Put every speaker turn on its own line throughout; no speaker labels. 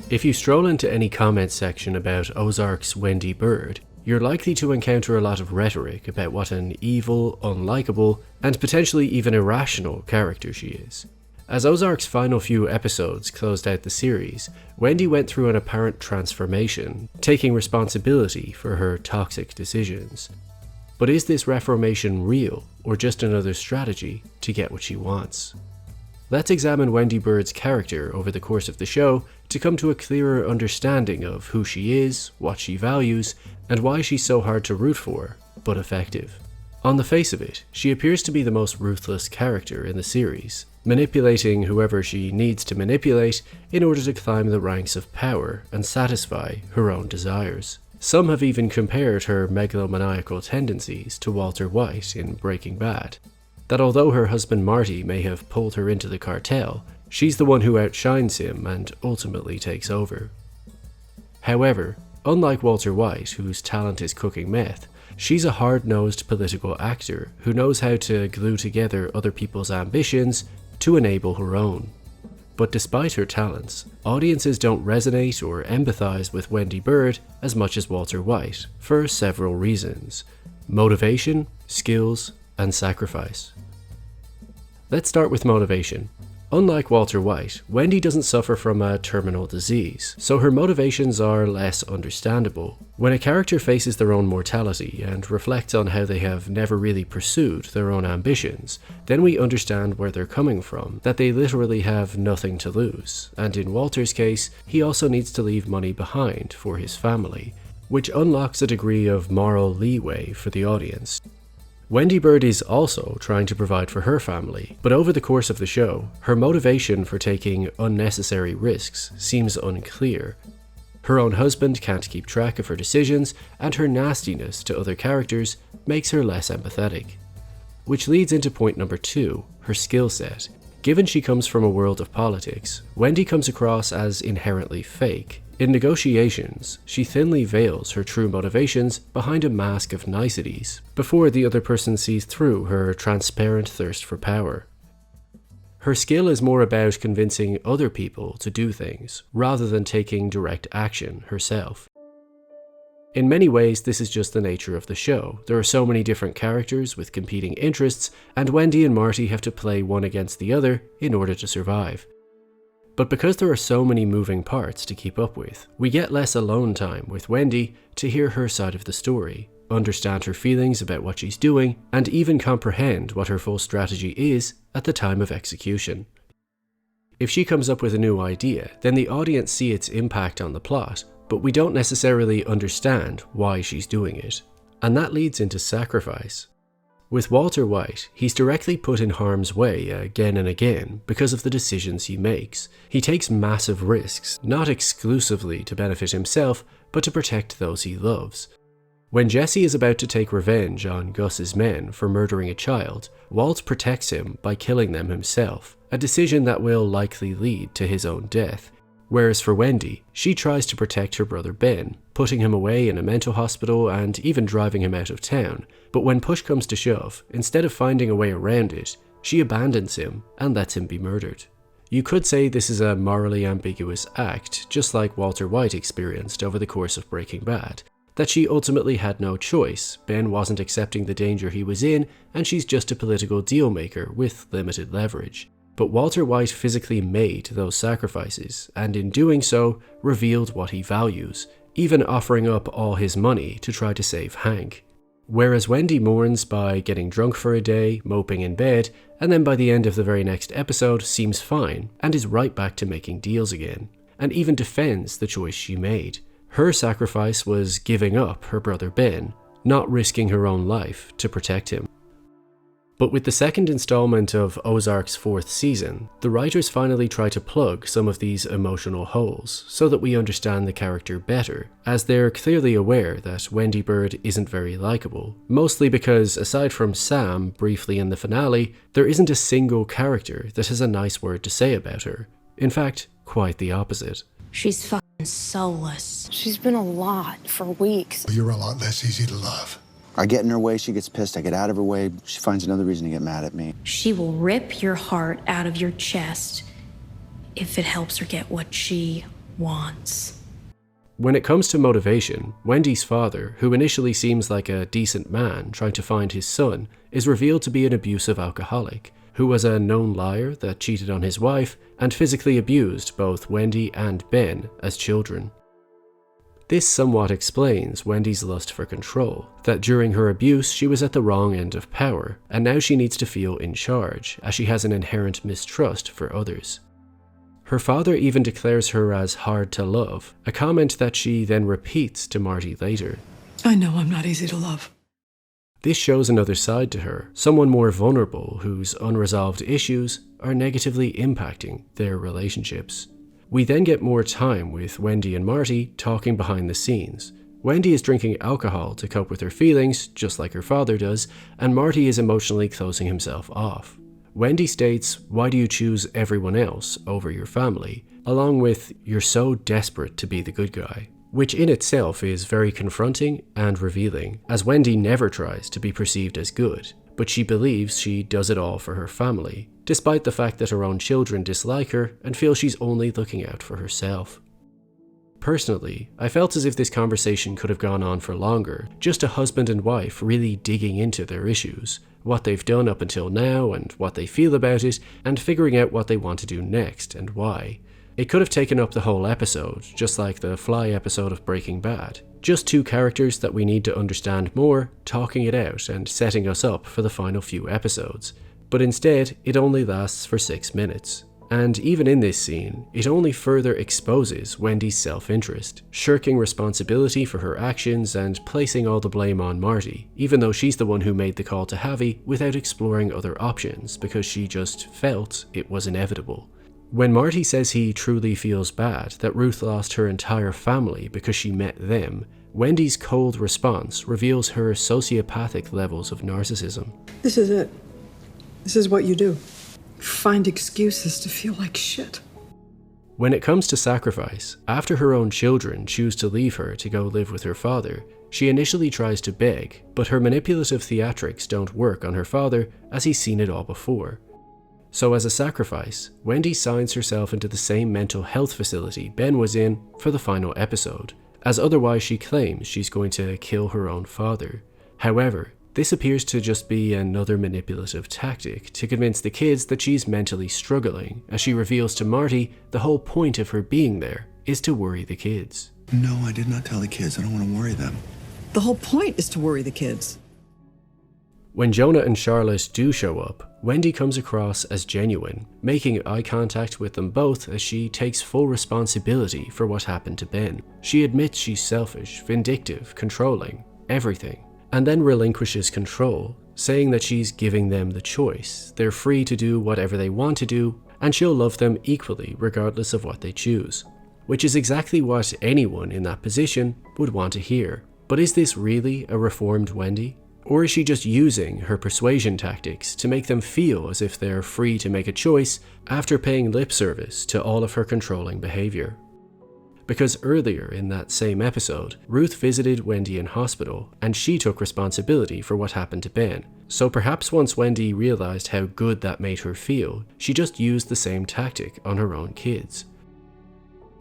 If you stroll into any comment section about Ozark's Wendy Byrde, you're likely to encounter a lot of rhetoric about what an evil, unlikable, and potentially even irrational character she is. As Ozark's final few episodes closed out the series, Wendy went through an apparent transformation, taking responsibility for her toxic decisions. But is this reformation real, or just another strategy to get what she wants? Let's examine Wendy Byrde's character over the course of the show to come to a clearer understanding of who she is, what she values, and why she's so hard to root for, but effective. On the face of it, she appears to be the most ruthless character in the series, manipulating whoever she needs to manipulate in order to climb the ranks of power and satisfy her own desires. Some have even compared her megalomaniacal tendencies to Walter White in Breaking Bad, that although her husband Marty may have pulled her into the cartel, she's the one who outshines him and ultimately takes over. However, unlike Walter White, whose talent is cooking meth, she's a hard-nosed political actor who knows how to glue together other people's ambitions to enable her own. But despite her talents, audiences don't resonate or empathize with Wendy Byrde as much as Walter White, for several reasons: motivation, skills, and sacrifice. Let's start with motivation. Unlike Walter White, Wendy doesn't suffer from a terminal disease, so her motivations are less understandable. When a character faces their own mortality and reflects on how they have never really pursued their own ambitions, then we understand where they're coming from, that they literally have nothing to lose, and in Walter's case, he also needs to leave money behind for his family, which unlocks a degree of moral leeway for the audience. Wendy Byrde is also trying to provide for her family, but over the course of the show, her motivation for taking unnecessary risks seems unclear. Her own husband can't keep track of her decisions, and her nastiness to other characters makes her less empathetic. Which leads into point number 2, her skill set. Given she comes from a world of politics, Wendy comes across as inherently fake. In negotiations, she thinly veils her true motivations behind a mask of niceties, before the other person sees through her transparent thirst for power. Her skill is more about convincing other people to do things, rather than taking direct action herself. In many ways, this is just the nature of the show. There are so many different characters with competing interests, and Wendy and Marty have to play one against the other in order to survive. But because there are so many moving parts to keep up with, we get less alone time with Wendy to hear her side of the story, understand her feelings about what she's doing, and even comprehend what her full strategy is at the time of execution. If she comes up with a new idea, then the audience see its impact on the plot, but we don't necessarily understand why she's doing it. And that leads into sacrifice. With Walter White, he's directly put in harm's way again and again because of the decisions he makes. He takes massive risks, not exclusively to benefit himself, but to protect those he loves. When Jesse is about to take revenge on Gus's men for murdering a child, Walt protects him by killing them himself, a decision that will likely lead to his own death. Whereas for Wendy, she tries to protect her brother Ben, putting him away in a mental hospital and even driving him out of town. But when push comes to shove, instead of finding a way around it, she abandons him and lets him be murdered. You could say this is a morally ambiguous act, just like Walter White experienced over the course of Breaking Bad, that she ultimately had no choice. Ben wasn't accepting the danger he was in, and she's just a political deal maker with limited leverage. But Walter White physically made those sacrifices, and in doing so, revealed what he values, even offering up all his money to try to save Hank. Whereas Wendy mourns by getting drunk for a day, moping in bed, and then by the end of the very next episode seems fine, and is right back to making deals again, and even defends the choice she made. Her sacrifice was giving up her brother Ben, not risking her own life to protect him. But with the second installment of Ozark's 4th season, the writers finally try to plug some of these emotional holes so that we understand the character better, as they're clearly aware that Wendy Byrde isn't very likable, mostly because aside from Sam briefly in the finale, there isn't a single character that has a nice word to say about her. In fact, quite the opposite.
She's fucking soulless. She's been a lot for weeks.
You're a lot less easy to love.
I get in her way, she gets pissed. I get out of her way, she finds another reason to get mad at me.
She will rip your heart out of your chest if it helps her get what she wants.
When it comes to motivation, Wendy's father, who initially seems like a decent man trying to find his son, is revealed to be an abusive alcoholic, who was a known liar that cheated on his wife and physically abused both Wendy and Ben as children. This somewhat explains Wendy's lust for control, that during her abuse she was at the wrong end of power, and now she needs to feel in charge, as she has an inherent mistrust for others. Her father even declares her as hard to love, a comment that she then repeats to Marty later.
I know I'm not easy to love.
This shows another side to her, someone more vulnerable whose unresolved issues are negatively impacting their relationships. We then get more time with Wendy and Marty talking behind the scenes. Wendy is drinking alcohol to cope with her feelings, just like her father does, and Marty is emotionally closing himself off. Wendy states, "Why do you choose everyone else over your family?" along with, "You're so desperate to be the good guy," which in itself is very confronting and revealing, as Wendy never tries to be perceived as good, but she believes she does it all for her family, despite the fact that her own children dislike her and feel she's only looking out for herself. Personally, I felt as if this conversation could have gone on for longer, just a husband and wife really digging into their issues, what they've done up until now and what they feel about it, and figuring out what they want to do next and why. It could have taken up the whole episode, just like the Fly episode of Breaking Bad. Just two characters that we need to understand more, talking it out and setting us up for the final few episodes. But instead, it only lasts for 6 minutes. And even in this scene, it only further exposes Wendy's self-interest, shirking responsibility for her actions and placing all the blame on Marty, even though she's the one who made the call to Javi without exploring other options because she just felt it was inevitable. When Marty says he truly feels bad that Ruth lost her entire family because she met them, Wendy's cold response reveals her sociopathic levels of narcissism.
This is it. This is what you do. Find excuses to feel like shit.
When it comes to sacrifice, after her own children choose to leave her to go live with her father, she initially tries to beg, but her manipulative theatrics don't work on her father as he's seen it all before. So as a sacrifice, Wendy signs herself into the same mental health facility Ben was in for the final episode, as otherwise she claims she's going to kill her own father. However, this appears to just be another manipulative tactic to convince the kids that she's mentally struggling, as she reveals to Marty the whole point of her being there is to worry the kids.
No, I did not tell the kids. I don't want to worry them.
The whole point is to worry the kids.
When Jonah and Charlotte do show up, Wendy comes across as genuine, making eye contact with them both as she takes full responsibility for what happened to Ben. She admits she's selfish, vindictive, controlling, everything, and then relinquishes control, saying that she's giving them the choice. They're free to do whatever they want to do, and she'll love them equally regardless of what they choose. Which is exactly what anyone in that position would want to hear. But is this really a reformed Wendy? Or is she just using her persuasion tactics to make them feel as if they're free to make a choice after paying lip service to all of her controlling behavior? Because earlier in that same episode, Ruth visited Wendy in hospital and she took responsibility for what happened to Ben. So perhaps once Wendy realized how good that made her feel, she just used the same tactic on her own kids.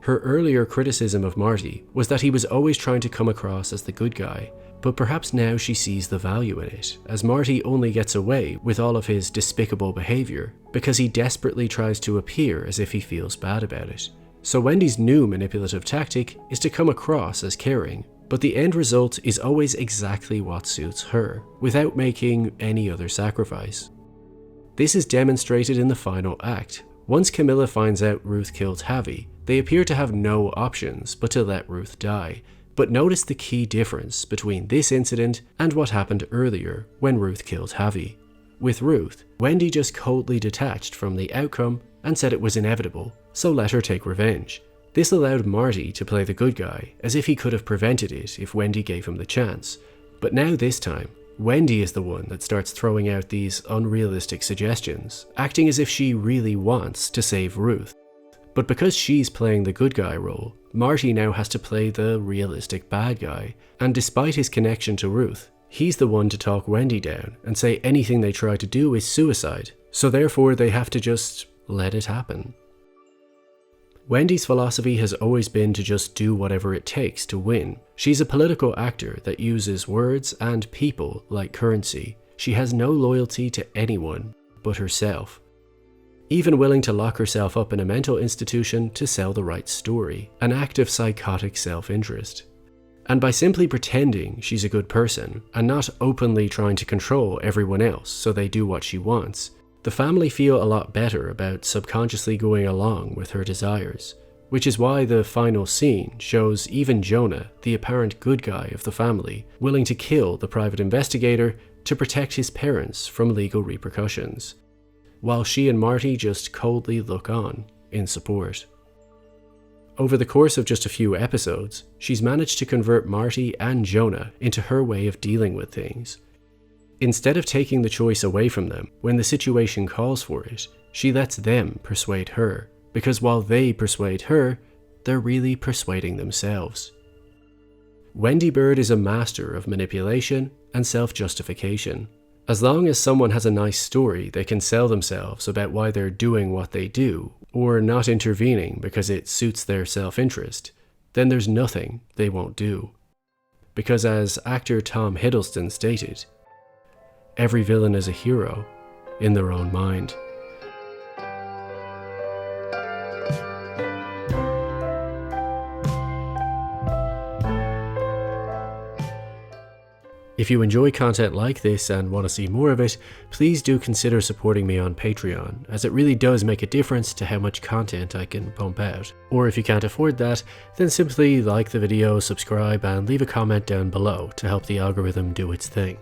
Her earlier criticism of Marty was that he was always trying to come across as the good guy, but perhaps now she sees the value in it, as Marty only gets away with all of his despicable behavior because he desperately tries to appear as if he feels bad about it. So Wendy's new manipulative tactic is to come across as caring, but the end result is always exactly what suits her, without making any other sacrifice. This is demonstrated in the final act. Once Camilla finds out Ruth killed Javi, they appear to have no options but to let Ruth die. But notice the key difference between this incident and what happened earlier when Ruth killed Javi. With Ruth, Wendy just coldly detached from the outcome and said it was inevitable, so let her take revenge. This allowed Marty to play the good guy, as if he could have prevented it if Wendy gave him the chance. But now this time, Wendy is the one that starts throwing out these unrealistic suggestions, acting as if she really wants to save Ruth. But because she's playing the good guy role, Marty now has to play the realistic bad guy, and despite his connection to Ruth, he's the one to talk Wendy down and say anything they try to do is suicide, so therefore they have to just let it happen. Wendy's philosophy has always been to just do whatever it takes to win. She's a political actor that uses words and people like currency. She has no loyalty to anyone but herself, even willing to lock herself up in a mental institution to sell the right story, an act of psychotic self-interest. And by simply pretending she's a good person and not openly trying to control everyone else so they do what she wants, the family feel a lot better about subconsciously going along with her desires, which is why the final scene shows even Jonah, the apparent good guy of the family, willing to kill the private investigator to protect his parents from legal repercussions, while she and Marty just coldly look on in support. Over the course of just a few episodes, she's managed to convert Marty and Jonah into her way of dealing with things. Instead of taking the choice away from them when the situation calls for it, she lets them persuade her, because while they persuade her, they're really persuading themselves. Wendy Byrde is a master of manipulation and self-justification. As long as someone has a nice story they can sell themselves about why they're doing what they do, or not intervening because it suits their self-interest, then there's nothing they won't do. Because as actor Tom Hiddleston stated, every villain is a hero in their own mind. If you enjoy content like this and want to see more of it, please do consider supporting me on Patreon, as it really does make a difference to how much content I can pump out. Or if you can't afford that, then simply like the video, subscribe, and leave a comment down below to help the algorithm do its thing.